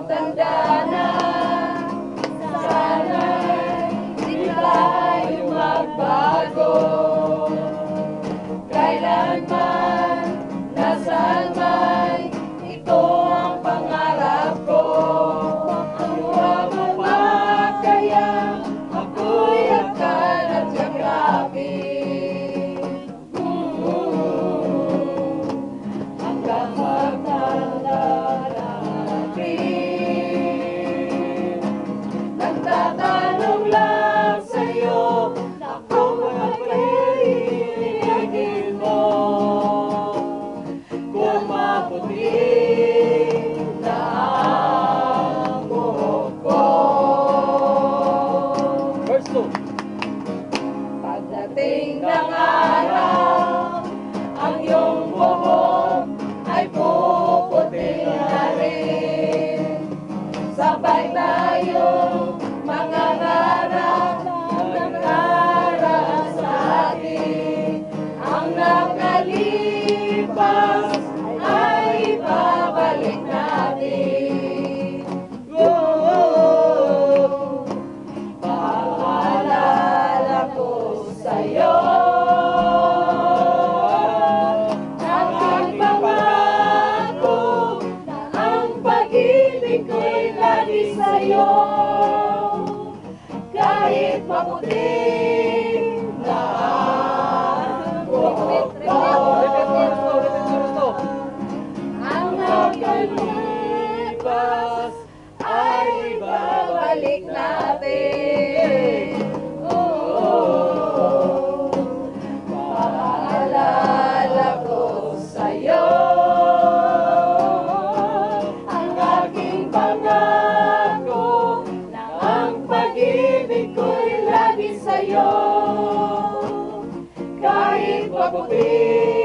matanda na. Sana'y di tayo magbago. Kailanman, nasaan man, ito ang pangarap ko. Ang lumapa kaya ako'y akan at yakapin. Hanggang magtanda natin. Nagtatanong lang sa'yo na kung mapahihigin mo, kung maputi na ang buhok ko. Verse 2. Pagdating ng araw, ang iyong buhok ay puputi na rin. Sabay tayong mangangarap ng nakaraan sa atin. Ang nakalipas ay ibabalik natin. Oh, paalala ko sa'yo. Aking pangako na ang pag-ibig ko'y lagi sa'yo. Kahit maputi na ang buhok ko. Ang nakalipas ay babalik natin. Oh, paalala ko sa'yo. Ang aking pangako na ang pag-ibig ko'y lagi sa'yo. Kahit maputi